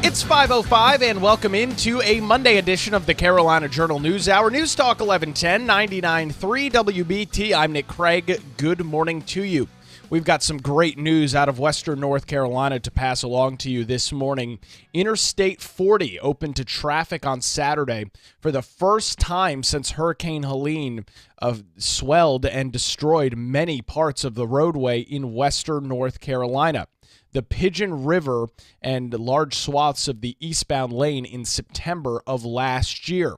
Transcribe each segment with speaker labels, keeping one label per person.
Speaker 1: It's 5:05 and welcome into a Monday edition of the Carolina Journal News Hour. News Talk 1110, 99.3 WBT. I'm Nick Craig. Good morning to you. We've got some great news out of Western North Carolina to pass along to you this morning. Interstate 40 opened to traffic on Saturday for the first time since Hurricane Helene swelled and destroyed many parts of the roadway in Western North Carolina. The Pigeon River and large swaths of the eastbound lane in September of last year.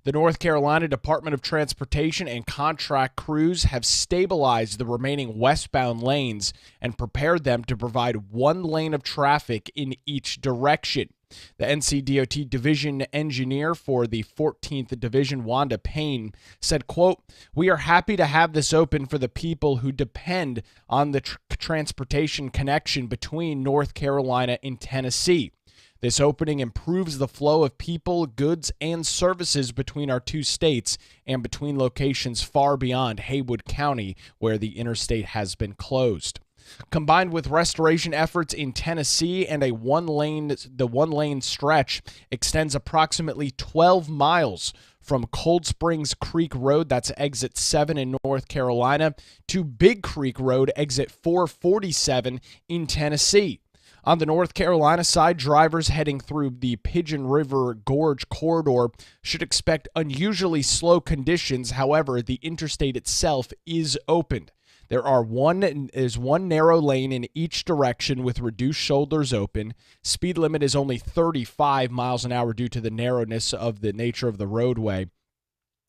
Speaker 1: The North Carolina Department of Transportation and contract crews have stabilized the remaining westbound lanes and prepared them to provide one lane of traffic in each direction. The NCDOT division engineer for the 14th Division, Wanda Payne, said, quote, "We are happy to have this open for the people who depend on the transportation connection between North Carolina and Tennessee. This opening improves the flow of people, goods, and services between our two states and between locations far beyond Haywood County, where the interstate has been closed." Combined with restoration efforts in Tennessee and the one-lane stretch extends approximately 12 miles from Cold Springs Creek Road, that's exit 7 in North Carolina, to Big Creek Road, exit 447 in Tennessee. On the North Carolina side, drivers heading through the Pigeon River Gorge corridor should expect unusually slow conditions. However, the interstate itself is opened. There is one narrow lane in each direction with reduced shoulders open. Speed limit is only 35 miles an hour due to the narrowness of the nature of the roadway.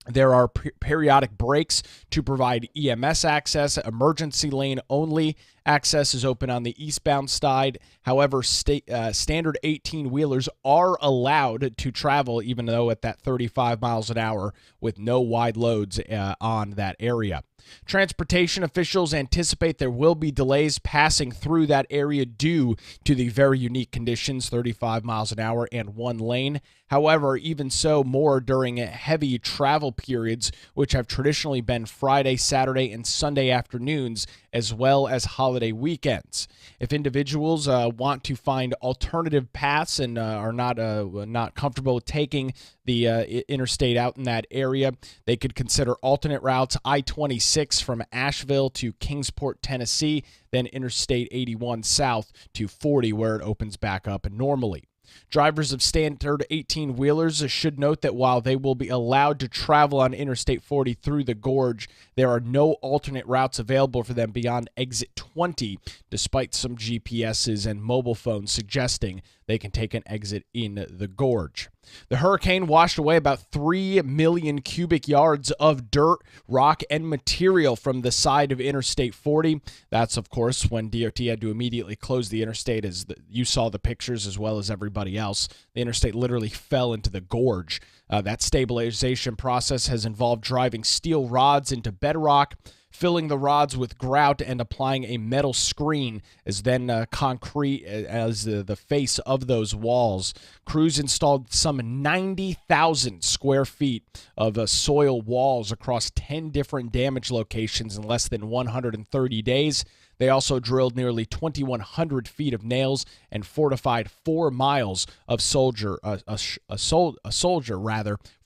Speaker 1: There are periodic breaks to provide EMS access. Emergency lane only access is open on the eastbound side. However, standard 18-wheelers are allowed to travel, even though at that 35 miles an hour, with no wide loads on that area. Transportation officials anticipate there will be delays passing through that area due to the very unique conditions, 35 miles an hour and one lane. However, even so, more during heavy travel periods, which have traditionally been Friday, Saturday, and Sunday afternoons, as well as holiday weekends. If individuals want to find alternative paths and are not comfortable taking the interstate out in that area, they could consider alternate routes: I-26 from Asheville to Kingsport, Tennessee, then Interstate 81 south to 40, where it opens back up normally. Drivers of standard 18-wheelers should note that while they will be allowed to travel on Interstate 40 through the gorge, there are no alternate routes available for them beyond exit 20, despite some GPSs and mobile phones suggesting they can take an exit in the gorge. The hurricane washed away about 3 million cubic yards of dirt, rock, and material from the side of Interstate 40. That's, of course, when DOT had to immediately close the interstate, as you saw the pictures as well as everybody else. The interstate literally fell into the gorge. That stabilization process has involved driving steel rods into bedrock, filling the rods with grout, and applying a metal screen as then concrete as the face of those walls. Crews installed some 90,000 square feet of soil walls across 10 different damage locations in less than 130 days. They also drilled nearly 2,100 feet of nails and fortified 4 miles of soldier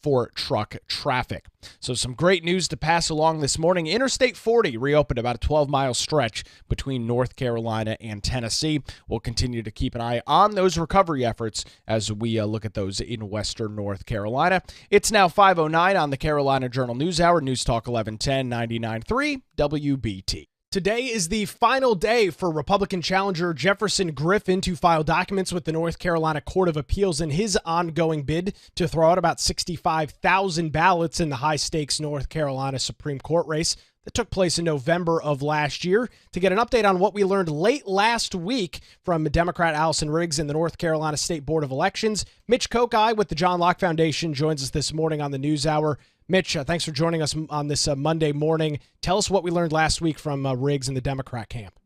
Speaker 1: for truck traffic. So some great news to pass along this morning. Interstate 40 reopened, about a 12-mile stretch between North Carolina and Tennessee. We'll continue to keep an eye on those recovery efforts as we look at those in Western North Carolina. It's now 5:09 on the Carolina Journal News Hour. News Talk 1110, 99.3 WBT. Today is the final day for Republican challenger Jefferson Griffin to file documents with the North Carolina Court of Appeals in his ongoing bid to throw out about 65,000 ballots in the high-stakes North Carolina Supreme Court race that took place in November of last year. To get an update on what we learned late last week from Democrat Allison Riggs in the North Carolina State Board of Elections, Mitch Kokai with the John Locke Foundation joins us this morning on the News Hour. Mitch, thanks for joining us on this Monday morning. Tell us what we learned last week from Riggs and the Democrat camp.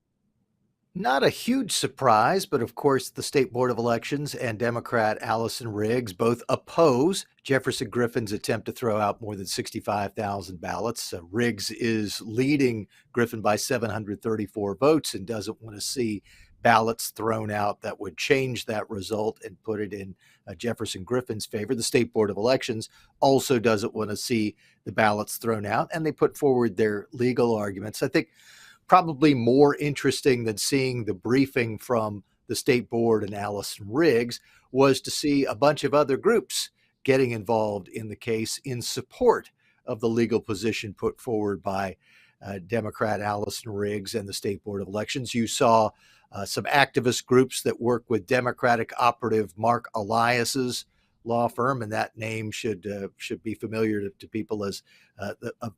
Speaker 2: Not a huge surprise, but of course the State Board of Elections and Democrat Allison Riggs both oppose Jefferson Griffin's attempt to throw out more than 65,000 ballots. Riggs is leading Griffin by 734 votes and doesn't want to see ballots thrown out that would change that result and put it in Jefferson Griffin's favor. The State Board of Elections also doesn't want to see the ballots thrown out, and they put forward their legal arguments. I think probably more interesting than seeing the briefing from the State Board and Allison Riggs was to see a bunch of other groups getting involved in the case in support of the legal position put forward by Democrat Allison Riggs and the State Board of Elections. You saw some activist groups that work with Democratic operative Mark Elias's law firm, and that name should be familiar to people as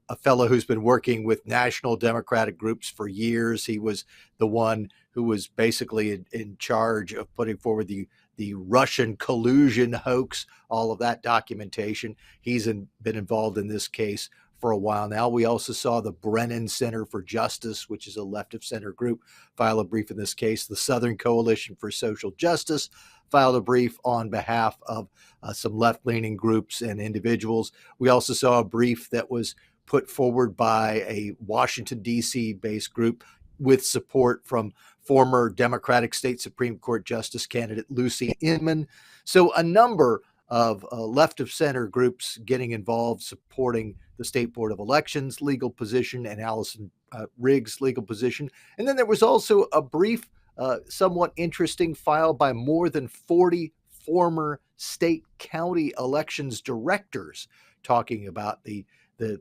Speaker 2: a fellow who's been working with national Democratic groups for years. He was the one who was basically in charge of putting forward the Russian collusion hoax, all of that documentation. He's been involved in this case for a while now. We also saw the Brennan Center for Justice, which is a left of center group, file a brief in this case. The Southern Coalition for Social Justice filed a brief on behalf of some left-leaning groups and individuals. We also saw a brief that was put forward by a Washington, D.C. based group with support from former Democratic State Supreme Court Justice candidate Lucy Inman. So a number of left of center groups getting involved, supporting the State Board of Elections legal position and Allison Riggs' legal position. And then there was also a brief, somewhat interesting file by more than 40 former state county elections directors talking about the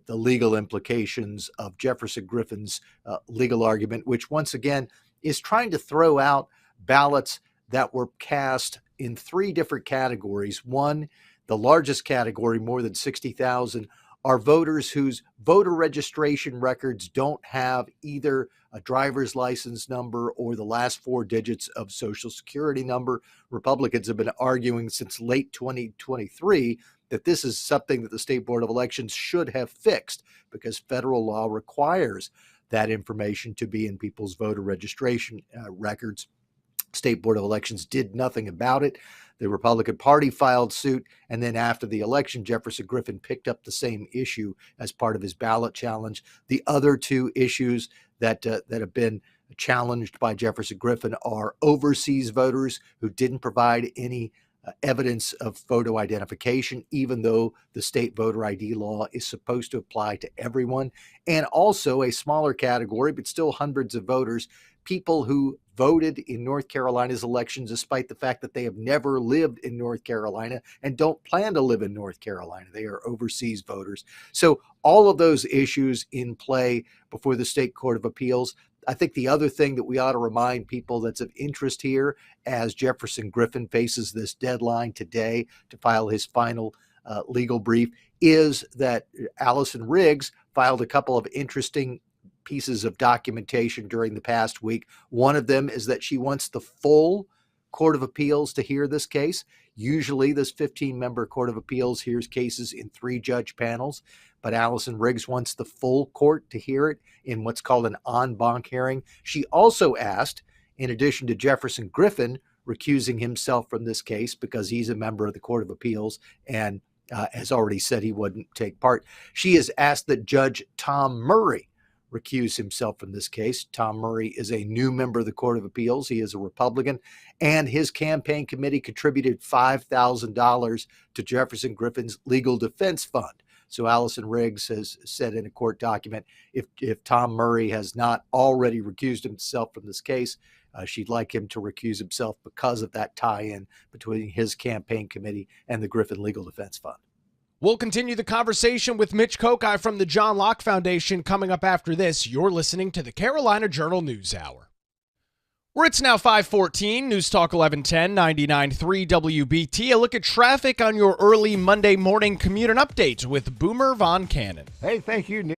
Speaker 2: legal implications of Jefferson Griffin's legal argument, which once again is trying to throw out ballots that were cast in three different categories. One, the largest category, more than 60,000, are voters whose voter registration records don't have either a driver's license number or the last four digits of Social Security number. Republicans have been arguing since late 2023 that this is something that the State Board of Elections should have fixed because federal law requires that information to be in people's voter registration records. State Board of Elections did nothing about it. The Republican Party filed suit, and then after the election, Jefferson Griffin picked up the same issue as part of his ballot challenge. The other two issues that have been challenged by Jefferson Griffin are overseas voters who didn't provide any evidence of photo identification, even though the state voter ID law is supposed to apply to everyone, and also a smaller category, but still hundreds of voters, people who voted in North Carolina's elections despite the fact that they have never lived in North Carolina and don't plan to live in North Carolina. They are overseas voters. So all of those issues in play before the State Court of Appeals. I think the other thing that we ought to remind people that's of interest here as Jefferson Griffin faces this deadline today to file his final legal brief is that Allison Riggs filed a couple of interesting pieces of documentation during the past week. One of them is that she wants the full Court of Appeals to hear this case. Usually this 15-member Court of Appeals hears cases in 3-judge panels, but Allison Riggs wants the full court to hear it in what's called an en banc hearing. She also asked, in addition to Jefferson Griffin recusing himself from this case because he's a member of the Court of Appeals and has already said he wouldn't take part, she has asked that Judge Tom Murray recuse himself from this case. Tom Murray is a new member of the Court of Appeals. He is a Republican, and his campaign committee contributed $5,000 to Jefferson Griffin's legal defense fund. So Allison Riggs has said in a court document, if Tom Murray has not already recused himself from this case, she'd like him to recuse himself because of that tie-in between his campaign committee and the Griffin Legal Defense Fund.
Speaker 1: We'll continue the conversation with Mitch Kokai from the John Locke Foundation coming up after this. You're listening to the Carolina Journal News Hour. Where it's now 5:14, News Talk 1110, 99.3 WBT. A look at traffic on your early Monday morning commute and update with Boomer Von Cannon.
Speaker 3: Hey, thank you, Nick.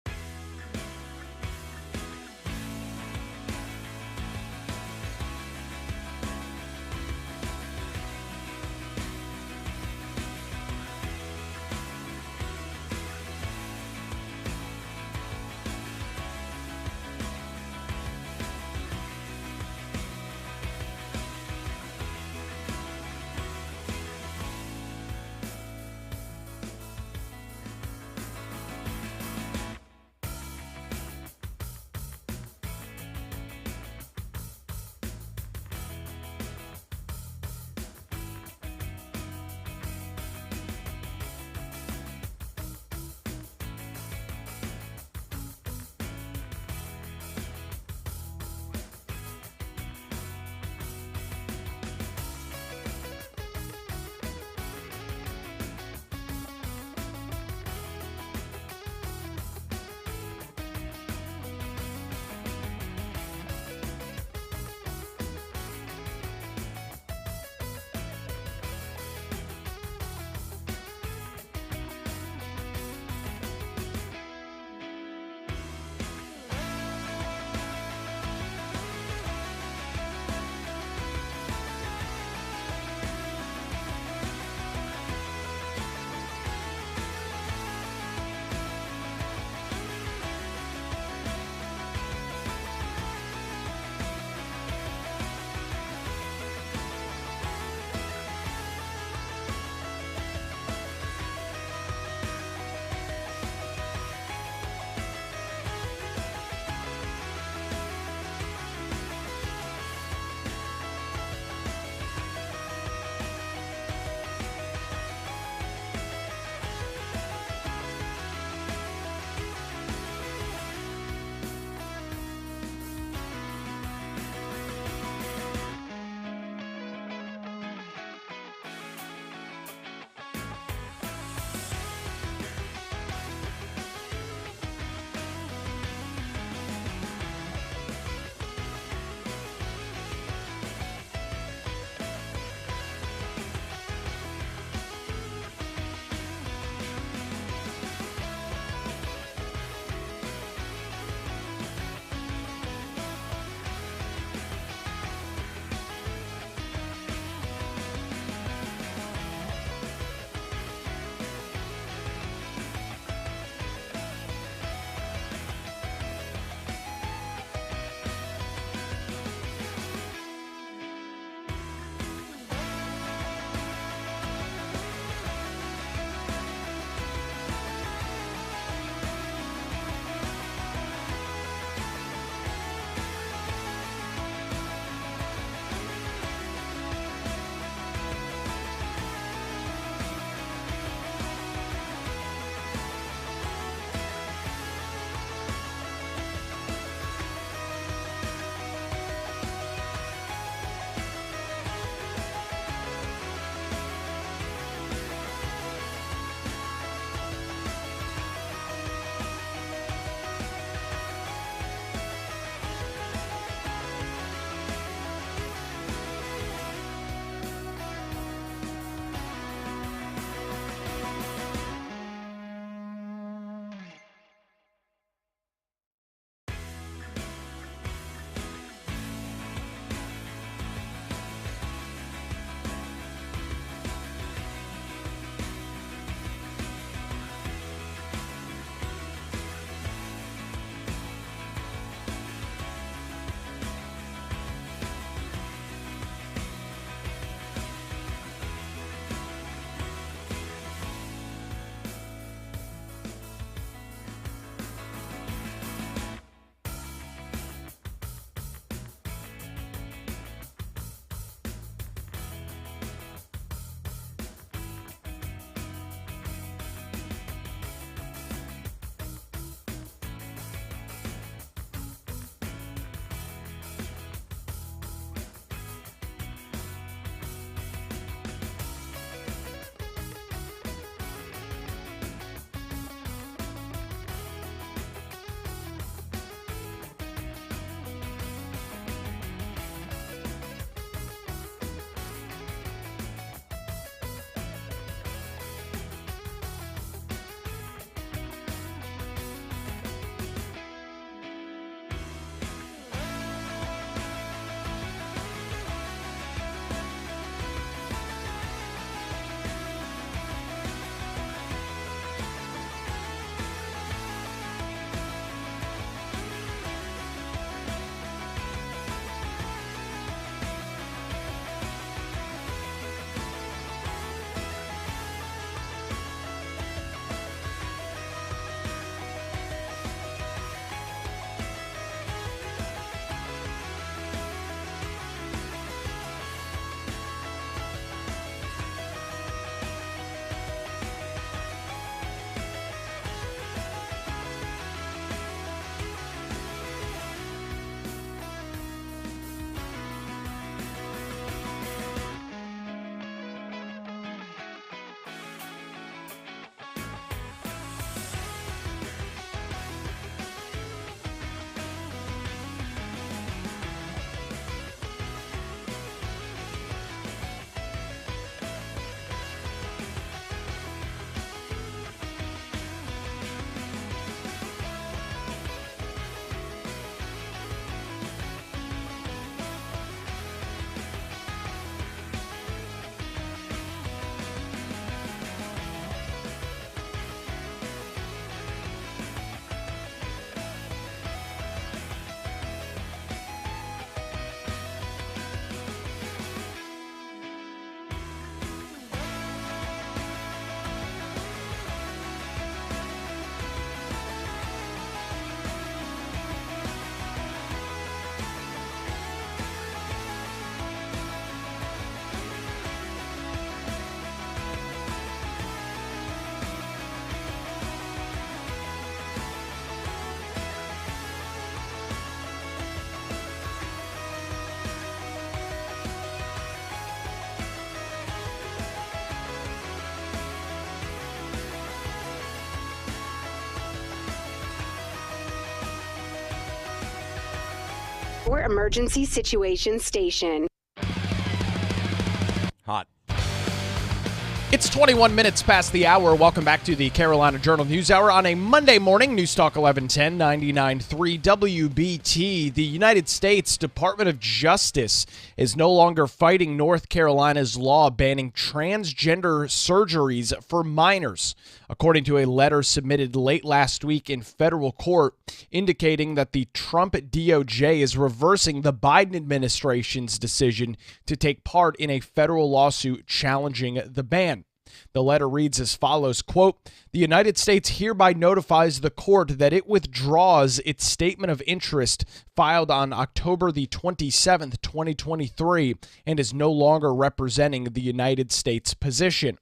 Speaker 3: your emergency situation station.
Speaker 1: Hot. It's 21 minutes past the hour. Welcome back to the Carolina Journal News Hour on a Monday morning. News Talk 1110, 99.3 WBT. The United States Department of Justice is no longer fighting North Carolina's law banning transgender surgeries for minors, according to a letter submitted late last week in federal court indicating that the Trump DOJ is reversing the Biden administration's decision to take part in a federal lawsuit challenging the ban. The letter reads as follows, quote, "The United States hereby notifies the court that it withdraws its statement of interest filed on October the 27th, 2023, and is no longer representing the United States position."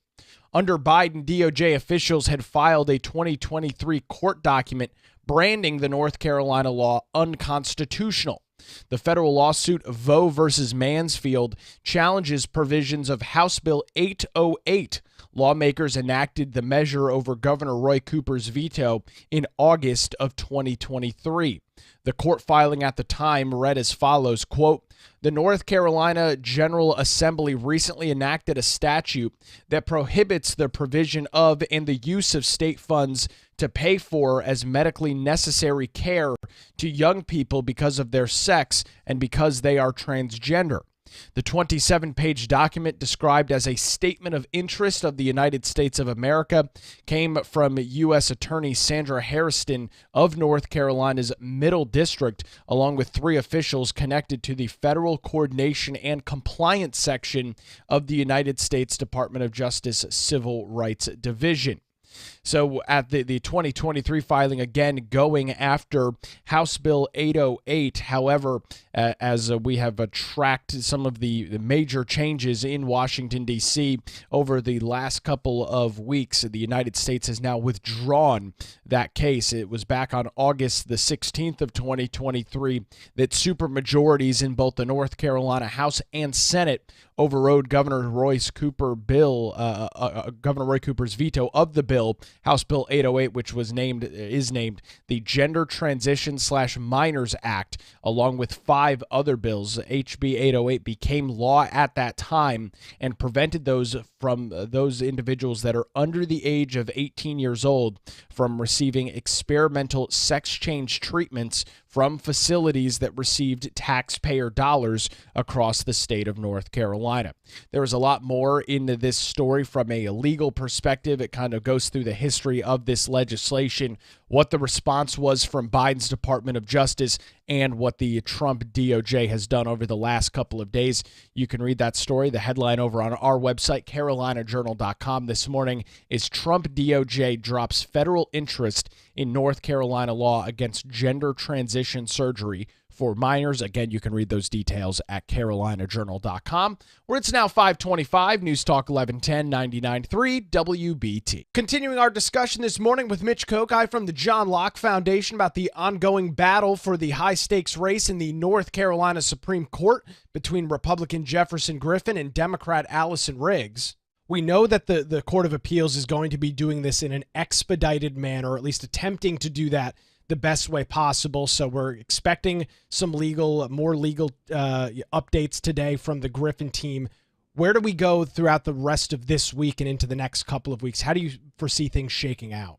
Speaker 1: Under Biden, DOJ officials had filed a 2023 court document branding the North Carolina law unconstitutional. The federal lawsuit Vo versus Mansfield challenges provisions of House Bill 808. Lawmakers enacted the measure over Governor Roy Cooper's veto in August of 2023. The court filing at the time read as follows, quote, "The North Carolina General Assembly recently enacted a statute that prohibits the provision of and the use of state funds to pay for as medically necessary care to young people because of their sex and because they are transgender." The 27-page document, described as a statement of interest of the United States of America, came from U.S. Attorney Sandra Hairston of North Carolina's Middle District, along with three officials connected to the Federal Coordination and Compliance section of the United States Department of Justice Civil Rights Division. So at the 2023 filing, again, going after House Bill 808. However, as we have tracked some of the major changes in Washington, D.C. over the last couple of weeks, the United States has now withdrawn that case. It was back on August the 16th of 2023 that supermajorities in both the North Carolina House and Senate overrode Governor Roy Cooper's veto of the bill, House Bill 808, which is named the Gender Transition/Minors Act, along with five other bills. HB 808 became law at that time and prevented those individuals that are under the age of 18 years old from receiving experimental sex change treatments from facilities that received taxpayer dollars across the state of North Carolina. There is a lot more into this story from a legal perspective. It kind of goes through the history of this legislation, what the response was from Biden's Department of Justice, and what the Trump DOJ has done over the last couple of days. You can read that story, the headline over on our website, carolinajournal.com. This morning is Trump DOJ drops federal interest in North Carolina law against gender transition surgery for minors. Again, you can read those details at carolinajournal.com, where it's now 5:25, News Talk 1110, 99.3 WBT. Continuing our discussion this morning with Mitch Kokai from the John Locke Foundation about the ongoing battle for the high-stakes race in the North Carolina Supreme Court between Republican Jefferson Griffin and Democrat Allison Riggs. We know that the Court of Appeals is going to be doing this in an expedited manner, or at least attempting to do that the best way possible. So we're expecting some more legal updates today from the Griffin team. Where do we go throughout the rest of this week and into the next couple of weeks? How do you foresee things shaking out?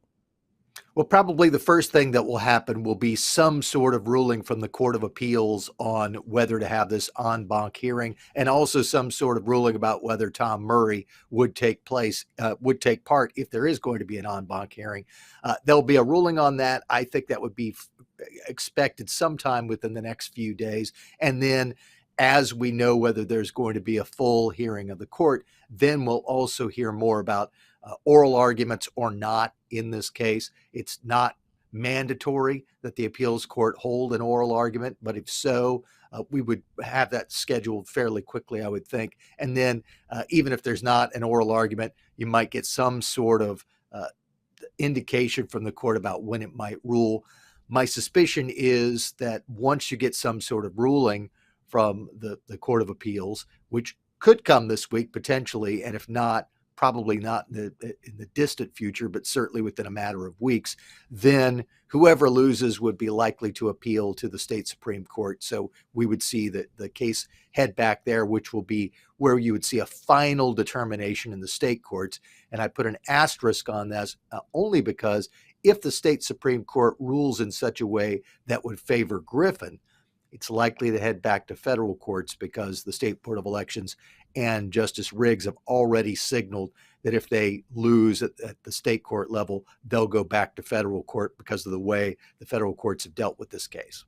Speaker 2: Well, probably the first thing that will happen will be some sort of ruling from the Court of Appeals on whether to have this en banc hearing, and also some sort of ruling about whether Tom Murray would take part if there is going to be an en banc hearing. There'll be a ruling on that. I think that would be expected sometime within the next few days. And then as we know whether there's going to be a full hearing of the court, then we'll also hear more about oral arguments or not in this case. It's not mandatory that the appeals court hold an oral argument, but if so, we would have that scheduled fairly quickly, I would think. And then even if there's not an oral argument, you might get some sort of indication from the court about when it might rule. My suspicion is that once you get some sort of ruling from the Court of Appeals, which could come this week potentially, and if not, probably not in the distant future, but certainly within a matter of weeks, then whoever loses would be likely to appeal to the state Supreme Court. So we would see the case head back there, which will be where you would see a final determination in the state courts. And I put an asterisk on this only because if the state Supreme Court rules in such a way that would favor Griffin, it's likely to head back to federal courts because the State Board of Elections and Justice Riggs have already signaled that if they lose at the state court level, they'll go back to federal court because of the way the federal courts have dealt with this case.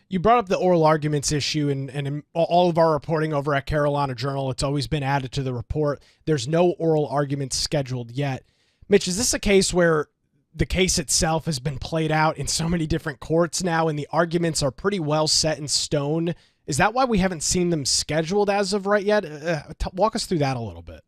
Speaker 1: You brought up the oral arguments issue, and in all of our reporting over at Carolina Journal, it's always been added to the report. There's no oral arguments scheduled yet. Mitch, is this a case where the case itself has been played out in so many different courts now and the arguments are pretty well set in stone? Is that why we haven't seen them scheduled as of right yet? Walk us through that a little bit.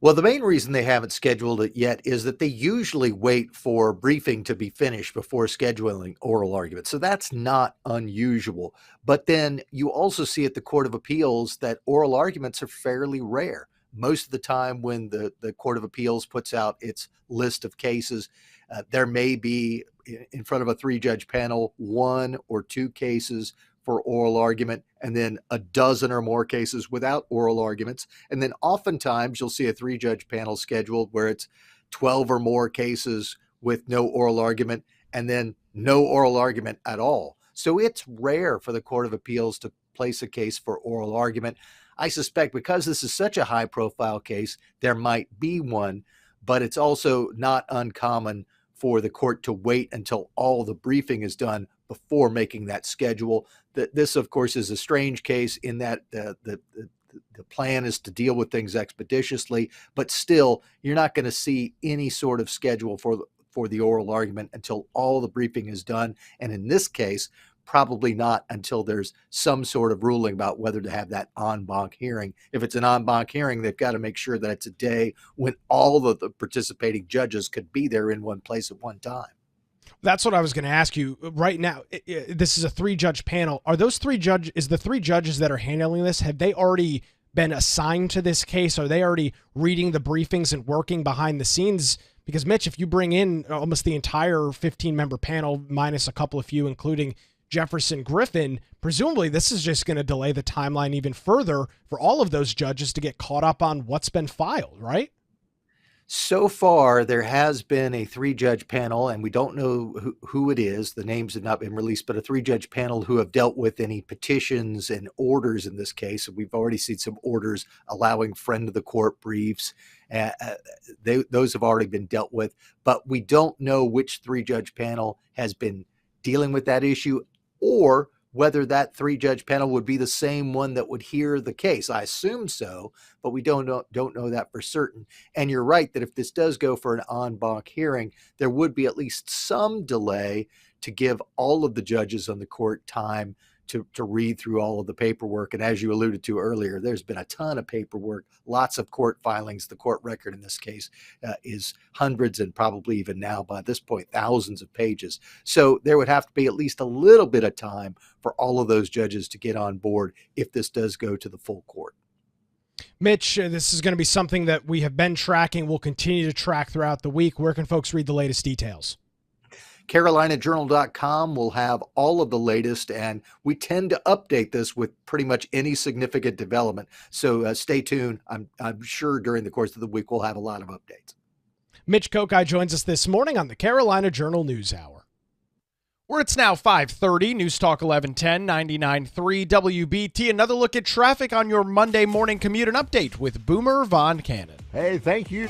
Speaker 2: Well, the main reason they haven't scheduled it yet is that they usually wait for briefing to be finished before scheduling oral arguments. So that's not unusual. But then you also see at the Court of Appeals that oral arguments are fairly rare. Most of the time when the Court of Appeals puts out its list of cases, there may be in front of a 3-judge panel 1 or 2 cases for oral argument, and then a dozen or more cases without oral arguments. And then oftentimes you'll see a 3-judge panel scheduled where it's 12 or more cases with no oral argument, and then no oral argument at all. So it's rare for the Court of Appeals to place a case for oral argument. I suspect because this is such a high-profile case, there might be one, but it's also not uncommon for the court to wait until all the briefing is done before making that schedule. This, of course, is a strange case in that the plan is to deal with things expeditiously, but still, you're not going to see any sort of schedule for the oral argument until all the briefing is done. And in this case, probably not until there's some sort of ruling about whether to have that en banc hearing. If it's an en banc hearing, they've got to make sure that it's a day when all of the participating judges could be there in one place at one time.
Speaker 1: That's what I was going to ask you. Right now, this is a 3-judge panel. Are those 3 judges, is the 3 judges that are handling this, have they already been assigned to this case? Are they already reading the briefings and working behind the scenes? Because Mitch, if you bring in almost the entire 15-member panel minus a couple of few, including Jefferson Griffin, presumably this is just going to delay the timeline even further for all of those judges to get caught up on what's been filed, right?
Speaker 2: So far, there has been a 3-judge panel, and we don't know who it is. The names have not been released, but a 3-judge panel who have dealt with any petitions and orders in this case. We've already seen some orders allowing friend of the court briefs. Those have already been dealt with, but we don't know which 3-judge panel has been dealing with that issue or whether that 3-judge panel would be the same one that would hear the case. I assume so, but we don't know that for certain. And you're right that if this does go for an en banc hearing, there would be at least some delay to give all of the judges on the court time to read through all of the paperwork. And as you alluded to earlier, there's been a ton of paperwork, lots of court filings. The court record in this case is hundreds and probably even now by this point, thousands of pages. So there would have to be at least a little bit of time for all of those judges to get on board if this does go to the full court.
Speaker 1: Mitch, this is going to be something that we have been tracking. We'll continue to track throughout the week. Where can folks read the latest details?
Speaker 2: CarolinaJournal.com will have all of the latest, and we tend to update this with pretty much any significant development. So stay tuned. I'm sure during the course of the week we'll have a lot of updates.
Speaker 1: Mitch Kokai joins us this morning on the Carolina Journal News Hour. Where it's now 5:30, News Talk 1110, 99.3 WBT. Another look at traffic on your Monday morning commute. An update with Boomer Von Cannon.
Speaker 4: Hey, thank you.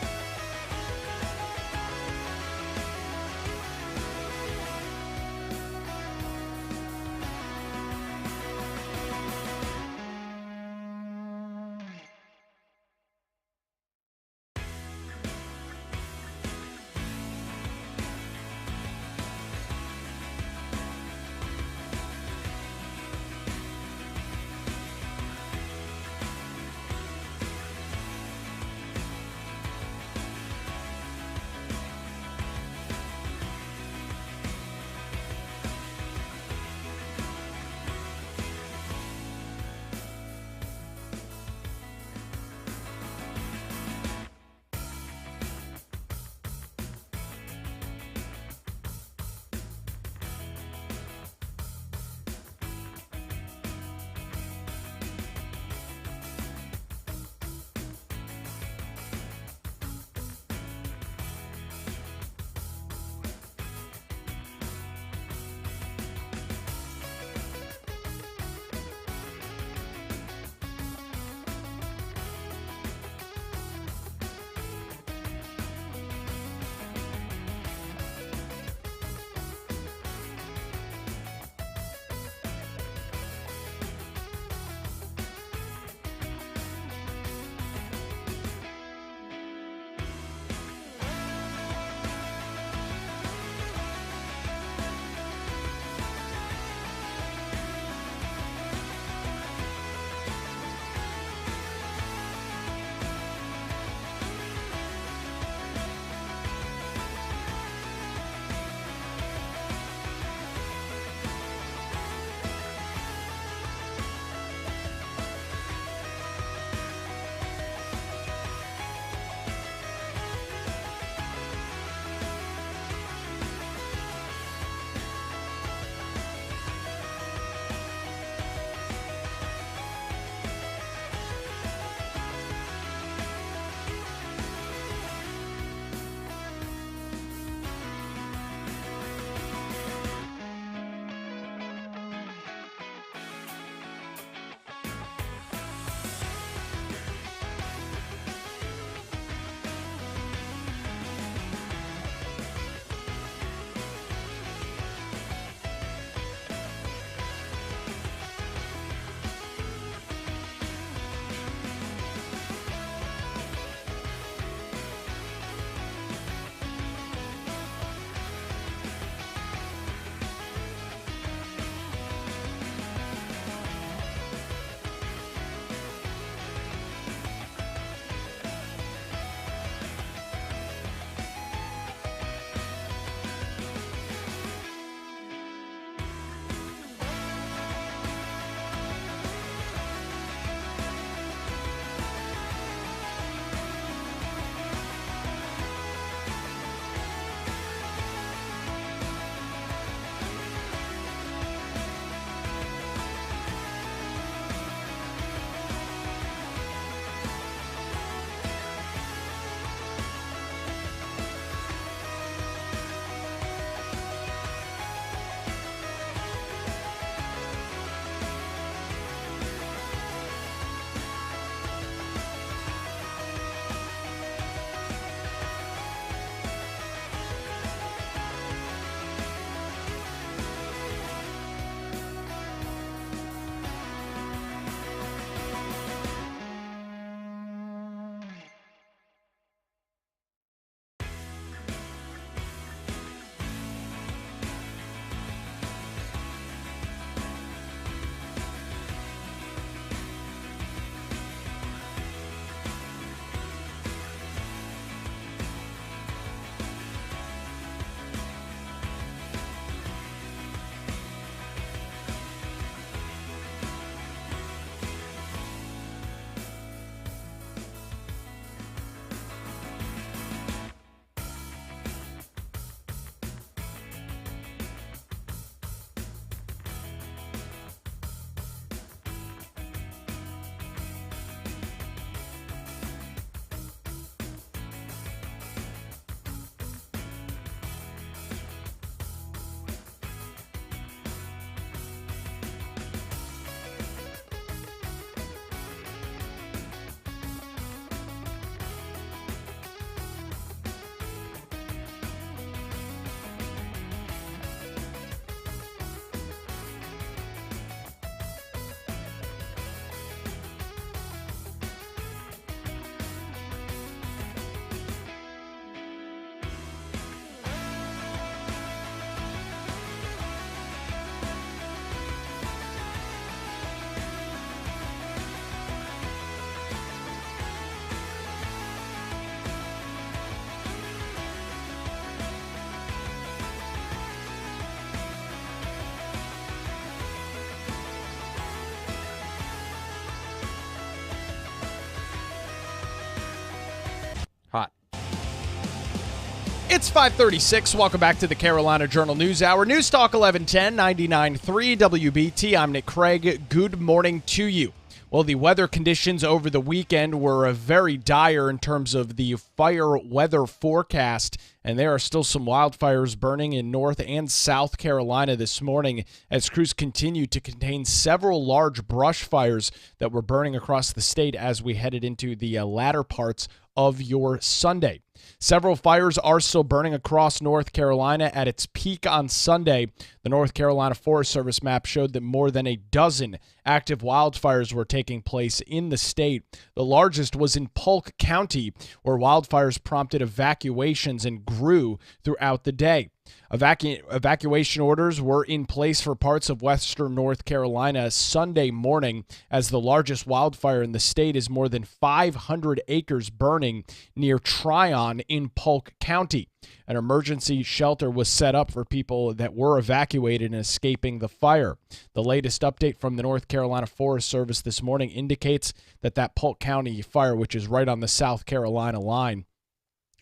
Speaker 1: It's 5:36. Welcome back to the Carolina Journal News Hour. News Talk 1110, 99.3 WBT. I'm Nick Craig. Good morning to you. Well, the weather conditions over the weekend were very dire in terms of the fire weather forecast, and there are still some wildfires burning in North and South Carolina this morning as crews continue to contain several large brush fires that were burning across the state as we headed into the latter parts of your Sunday. Several fires are still burning across North Carolina at its peak on Sunday. The North Carolina Forest Service map showed that more than a dozen active wildfires were taking place in the state. The largest was in Polk County, where wildfires prompted evacuations and grew throughout the day. Evacuation orders were in place for parts of western North Carolina Sunday morning, as the largest wildfire in the state is more than 500 acres burning near Tryon in Polk County. An emergency shelter was set up for people that were evacuated and escaping the fire. The latest update from the North Carolina Forest Service this morning indicates that Polk County fire, which is right on the South Carolina line,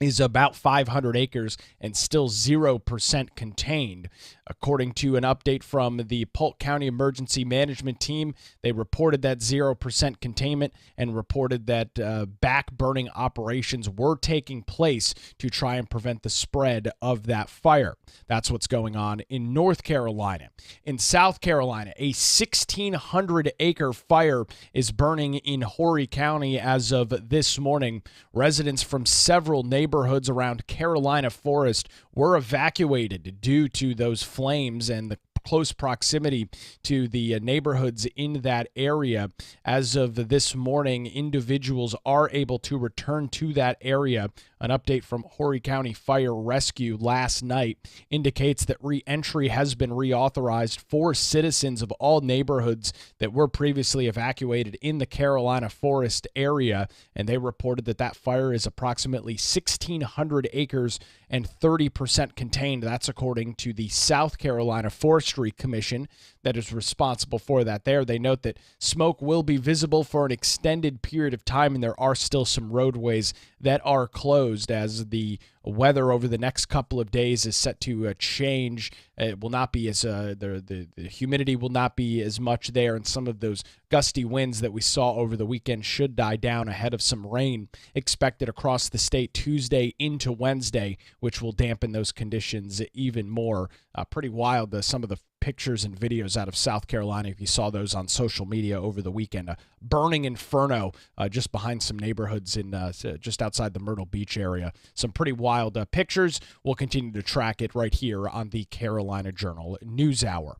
Speaker 1: is about 500 acres and still 0% contained. According to an update from the Polk County Emergency Management Team, they reported that 0% containment and reported that back-burning operations were taking place to try and prevent the spread of that fire. That's what's going on in North Carolina. In South Carolina, a 1,600-acre fire is burning in Horry County as of this morning. Residents from several neighborhoods around Carolina Forest were evacuated due to those flames and the close proximity to the neighborhoods in that area. As of this morning, individuals are able to return to that area. An update from Horry County Fire Rescue last night indicates that re-entry has been reauthorized for citizens of all neighborhoods that were previously evacuated in the Carolina Forest area, and they reported that fire is approximately 1,600 acres and 30% contained. That's according to the South Carolina Forestry Commission that is responsible for that there. They note that smoke will be visible for an extended period of time, and there are still some roadways that are closed as the weather over the next couple of days is set to change. It will not be as the humidity will not be as much there, and some of those gusty winds that we saw over the weekend should die down ahead of some rain expected across the state Tuesday into Wednesday, which will dampen those conditions even more. Pretty wild, some of the pictures and videos out of South Carolina, if you saw those on social media over the weekend. A burning inferno just behind some neighborhoods in just outside the Myrtle Beach area. Some pretty wild pictures. We'll continue to track it right here on the Carolina Journal News Hour.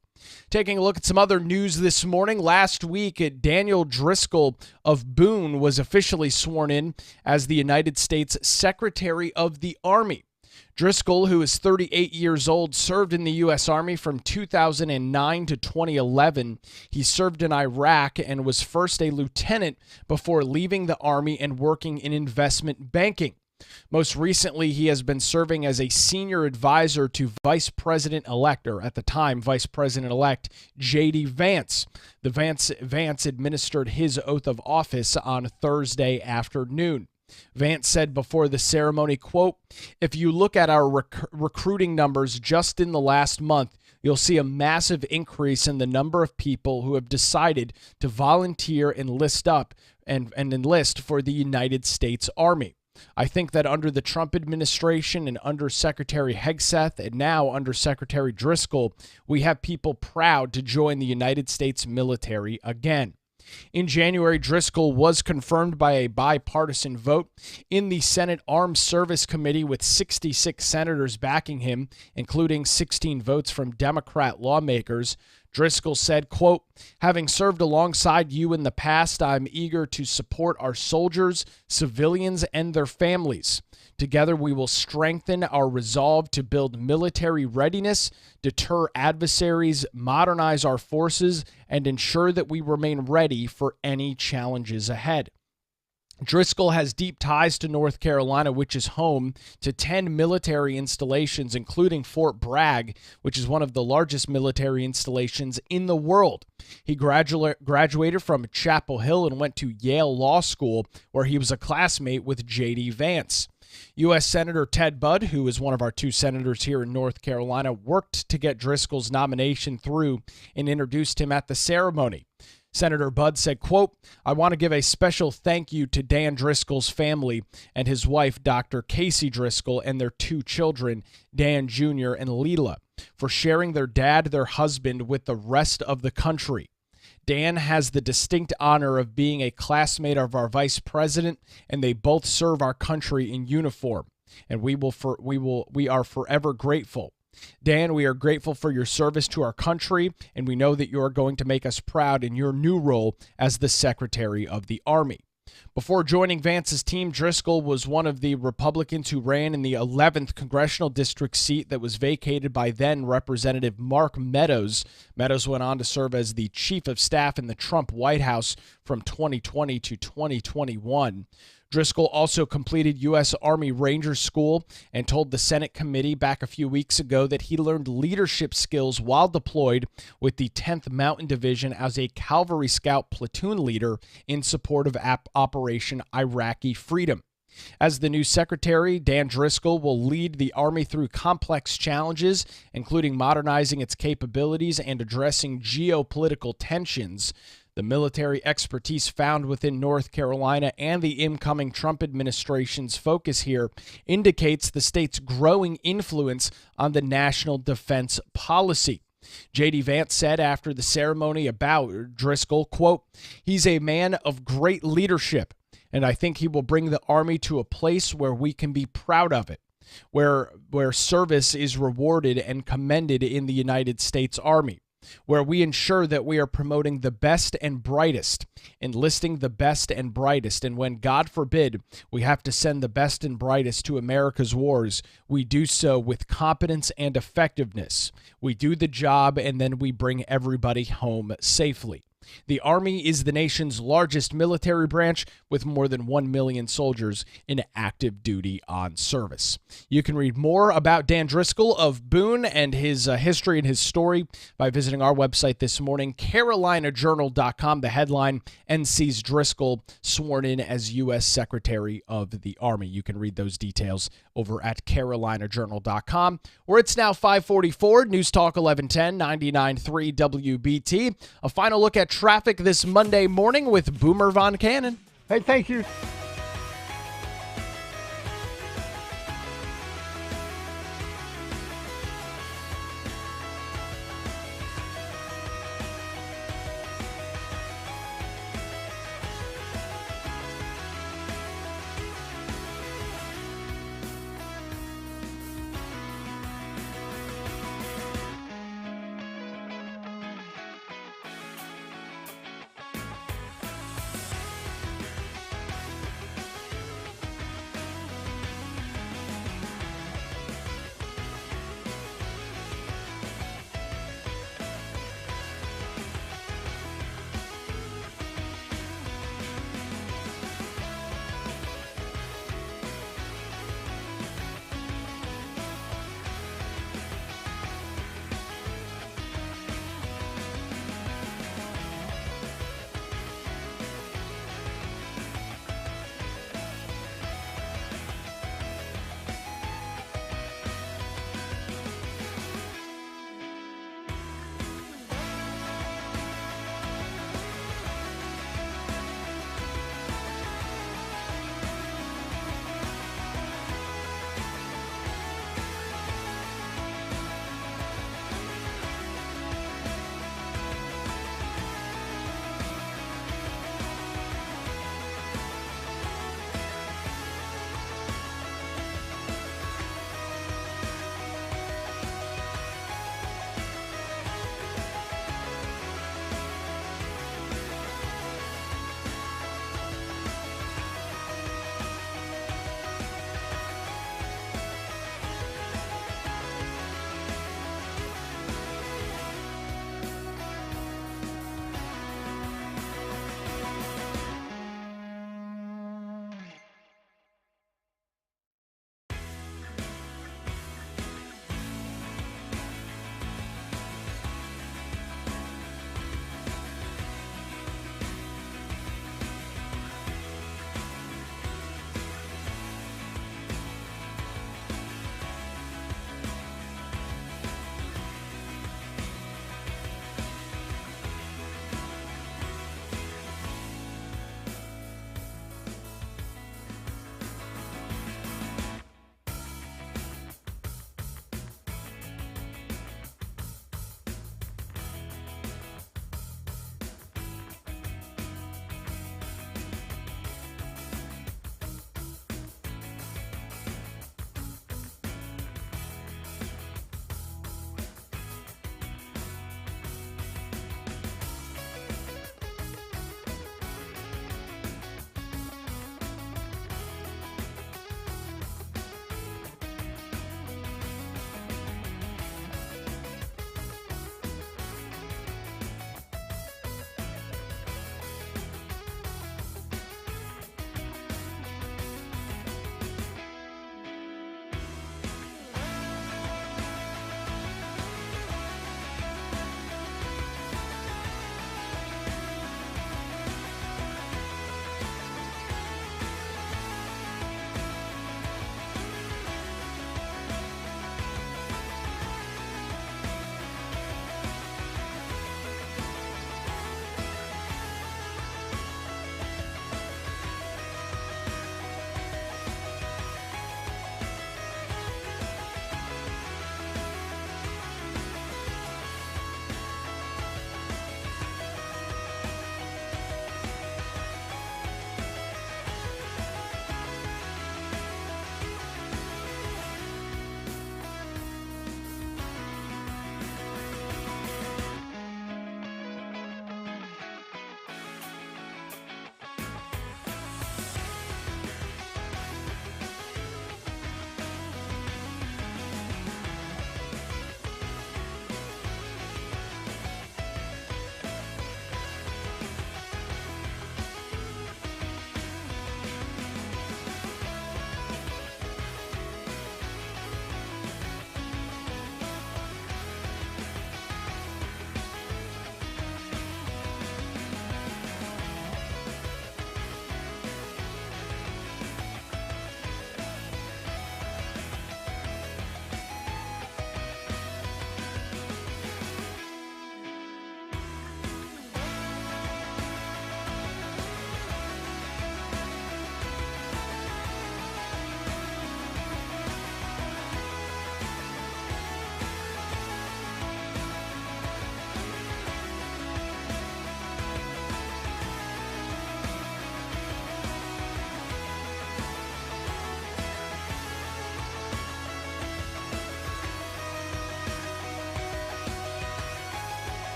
Speaker 1: Taking a look at some other news this morning. Last week, Daniel Driscoll of Boone was officially sworn in as the United States Secretary of the Army. Driscoll, who is 38 years old, served in the U.S. Army from 2009 to 2011. He served in Iraq and was first a lieutenant before leaving the Army and working in investment banking. Most recently, he has been serving as a senior advisor to Vice President-elect, or at the time, Vice President-elect J.D. Vance. Vance administered his oath of office on Thursday afternoon. Vance said before the ceremony, quote, "If you look at our recruiting numbers just in the last month, you'll see a massive increase in the number of people who have decided to volunteer and enlist for the United States Army. I think that under the Trump administration and under Secretary Hegseth and now under Secretary Driscoll, we have people proud to join the United States military again." In January, Driscoll was confirmed by a bipartisan vote in the Senate Armed Service Committee with 66 senators backing him, including 16 votes from Democrat lawmakers. Driscoll said, quote, "Having served alongside you in the past, I'm eager to support our soldiers, civilians, and their families. Together, we will strengthen our resolve to build military readiness, deter adversaries, modernize our forces, and ensure that we remain ready for any challenges ahead." Driscoll has deep ties to North Carolina, which is home to 10 military installations, including Fort Bragg, which is one of the largest military installations in the world. He graduated from Chapel Hill and went to Yale Law School, where he was a classmate with J.D. Vance. U.S. Senator Ted Budd, who is one of our two senators here in North Carolina, worked to get Driscoll's nomination through and introduced him at the ceremony. Senator Budd said, quote, "I want to give a special thank you to Dan Driscoll's family and his wife, Dr. Casey Driscoll, and their two children, Dan Jr. and Leela, for sharing their dad, their husband, with the rest of the country. Dan has the distinct honor of being a classmate of our vice president, and they both serve our country in uniform, and we are forever grateful. Dan, we are grateful for your service to our country, and we know that you are going to make us proud in your new role as the Secretary of the Army." Before joining Vance's team, Driscoll was one of the Republicans who ran in the 11th congressional district seat that was vacated by then Representative Mark Meadows. Meadows went on to serve as the chief of staff in the Trump White House from 2020 to 2021. Driscoll also completed U.S. Army Ranger School and told the Senate committee back a few weeks ago that he learned leadership skills while deployed with the 10th Mountain Division as a Cavalry Scout platoon leader in support of Operation Iraqi Freedom. As the new secretary, Dan Driscoll will lead the Army through complex challenges, including modernizing its capabilities and addressing geopolitical tensions. The military expertise found within North Carolina and the incoming Trump administration's focus here indicates the state's growing influence on the national defense policy. J.D. Vance said after the ceremony about Driscoll, quote, "He's a man of great leadership, and I think he will bring the Army to a place where we can be proud of it, where service is rewarded and commended in the United States Army, where we ensure that we are promoting the best and brightest, enlisting the best and brightest, and when, God forbid, we have to send the best and brightest to America's wars, we do so with competence and effectiveness. We do the job, and then we bring everybody home safely. The Army is the nation's largest military branch with more than 1 million soldiers in active duty on service." You can read more about Dan Driscoll of Boone and his history and his story by visiting our website this morning, carolinajournal.com. The headline, "NC's Driscoll sworn in as U.S. Secretary of the Army." You can read those details over at carolinajournal.com, where it's now 544, News Talk 1110, 99.3 WBT. A final look at traffic this Monday morning with Boomer Von Cannon.
Speaker 4: Hey, thank you.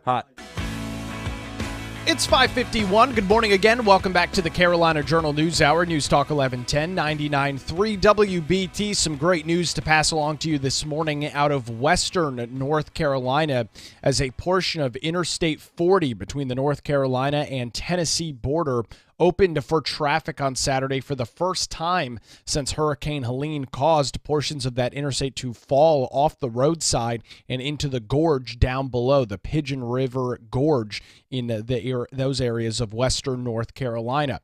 Speaker 4: Hot.
Speaker 1: It's 5:51. Good morning again. Welcome back to the Carolina Journal News Hour. News Talk 1110, 99.3 WBT. Some great news to pass along to you this morning out of western North Carolina as a portion of Interstate 40 between the North Carolina and Tennessee border opened for traffic on Saturday for the first time since Hurricane Helene caused portions of that interstate to fall off the roadside and into the gorge down below, the Pigeon River Gorge in those areas of western North Carolina.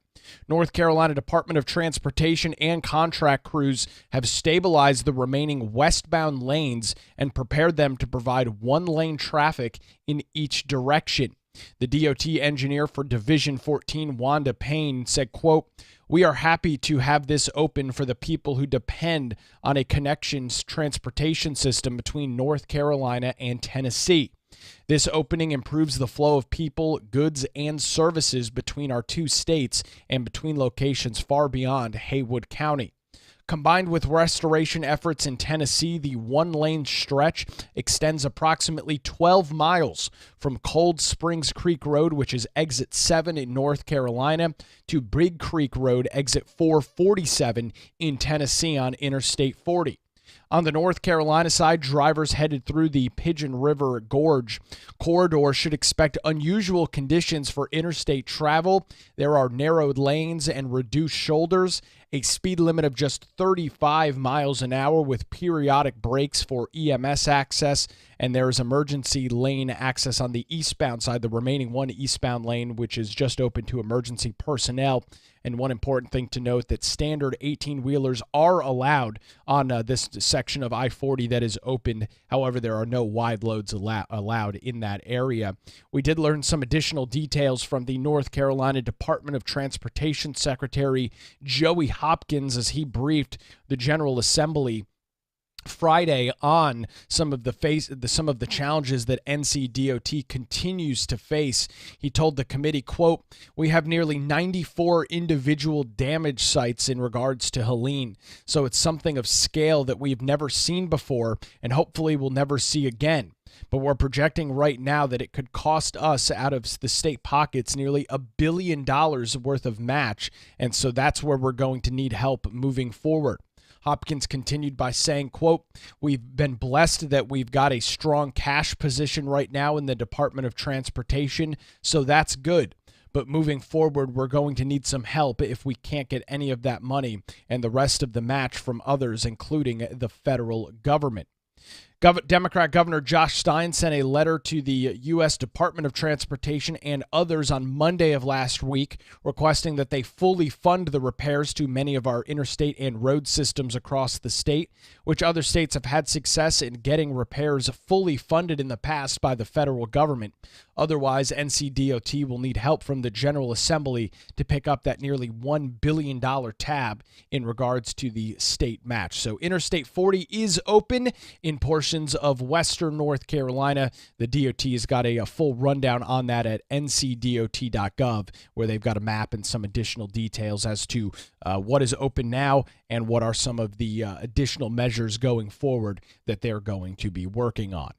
Speaker 1: North Carolina Department of Transportation and contract crews have stabilized the remaining westbound lanes and prepared them to provide one-lane traffic in each direction. The DOT engineer for Division 14, Wanda Payne, said, quote, "We are happy to have this open for the people who depend on a connections transportation system between North Carolina and Tennessee. This opening improves the flow of people, goods, and services between our two states and between locations far beyond Haywood County." Combined with restoration efforts in Tennessee, the one-lane stretch extends approximately 12 miles from Cold Springs Creek Road, which is exit 7 in North Carolina, to Big Creek Road, exit 447 in Tennessee on Interstate 40. On the North Carolina side, drivers headed through the Pigeon River Gorge corridor should expect unusual conditions for interstate travel. There are narrowed lanes and reduced shoulders, a speed limit of just 35 miles an hour with periodic breaks for EMS access, and there is emergency lane access on the eastbound side, the remaining one eastbound lane, which is just open to emergency personnel. And one important thing to note that standard 18-wheelers are allowed on this section of I-40 that is opened. However, there are no wide loads allowed in that area. We did learn some additional details from the North Carolina Department of Transportation Secretary Joey Hopkins as he briefed the General Assembly Friday on some of the challenges that NCDOT continues to face. He told the committee, quote, "We have nearly 94 individual damage sites in regards to Helene, so it's something of scale that we've never seen before and hopefully we'll never see again. But we're projecting right now that it could cost us out of the state pockets nearly $1 billion worth of match, and so that's where we're going to need help moving forward." Hopkins continued by saying, quote, "We've been blessed that we've got a strong cash position right now in the Department of Transportation, so that's good. But moving forward, we're going to need some help if we can't get any of that money and the rest of the match from others, including the federal government." Democrat Governor Josh Stein sent a letter to the U.S. Department of Transportation and others on Monday of last week requesting that they fully fund the repairs to many of our interstate and road systems across the state, which other states have had success in getting repairs fully funded in the past by the federal government. Otherwise, NCDOT will need help from the General Assembly to pick up that nearly $1 billion tab in regards to the state match. So Interstate 40 is open in portions of western North Carolina. The DOT has got a full rundown on that at ncdot.gov, where they've got a map and some additional details as to what is open now and what are some of the additional measures going forward that they're going to be working on.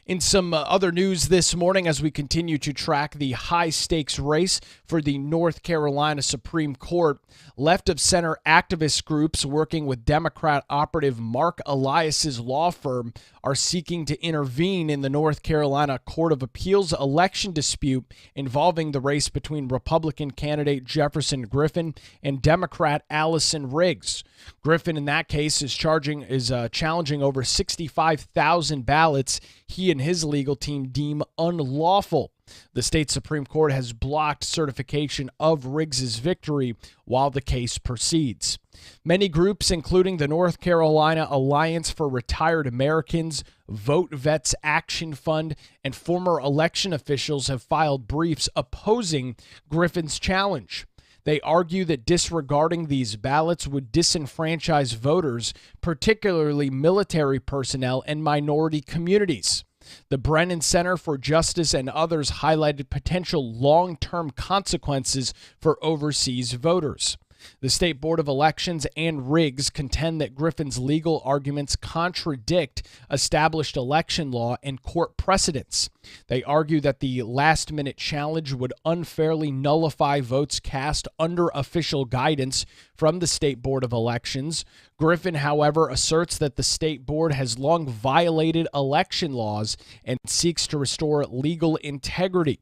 Speaker 1: In some other news this morning, as we continue to track the high-stakes race for the North Carolina Supreme Court, left-of-center activist groups working with Democrat operative Mark Elias's law firm are seeking to intervene in the North Carolina Court of Appeals election dispute involving the race between Republican candidate Jefferson Griffin and Democrat Allison Riggs. Griffin, in that case, is challenging over 65,000 ballots he and his legal team deem unlawful. The state Supreme Court has blocked certification of Riggs's victory while the case proceeds. Many groups, including the North Carolina Alliance for Retired Americans, Vote Vets Action Fund, and former election officials have filed briefs opposing Griffin's challenge. They argue that disregarding these ballots would disenfranchise voters, particularly military personnel and minority communities. The Brennan Center for Justice and others highlighted potential long-term consequences for overseas voters. The State Board of Elections and Riggs contend that Griffin's legal arguments contradict established election law and court precedents. They argue that the last-minute challenge would unfairly nullify votes cast under official guidance from the State Board of Elections. Griffin, however, asserts that the State Board has long violated election laws and seeks to restore legal integrity.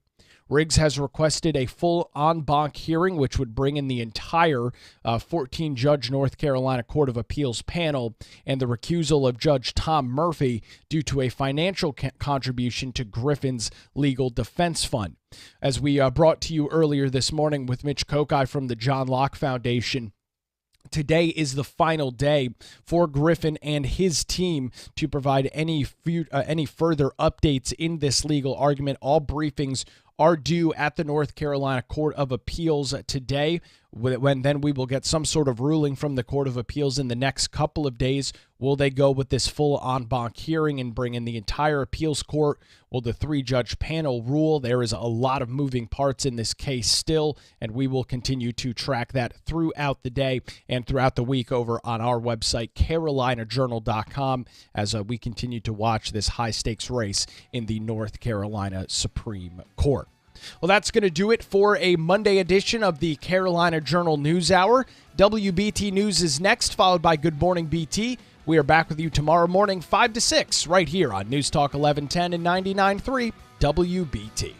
Speaker 1: Riggs has requested a full en banc hearing, which would bring in the entire 14-judge North Carolina Court of Appeals panel and the recusal of Judge Tom Murphy due to a financial contribution to Griffin's legal defense fund. As we brought to you earlier this morning with Mitch Kokai from the John Locke Foundation, today is the final day for Griffin and his team to provide any further updates in this legal argument. All briefings are due at the North Carolina Court of Appeals today, when then we will get some sort of ruling from the Court of Appeals in the next couple of days. Will they go with this full en banc hearing and bring in the entire appeals court? Will the three-judge panel rule? There is a lot of moving parts in this case still, and we will continue to track that throughout the day and throughout the week over on our website, carolinajournal.com, as we continue to watch this high-stakes race in the North Carolina Supreme Court. Well, that's going to do it for a Monday edition of the Carolina Journal News Hour. WBT News is next, followed by Good Morning BT. We are back with you tomorrow morning, 5 to 6, right here on News Talk 1110 and 99.3 WBT.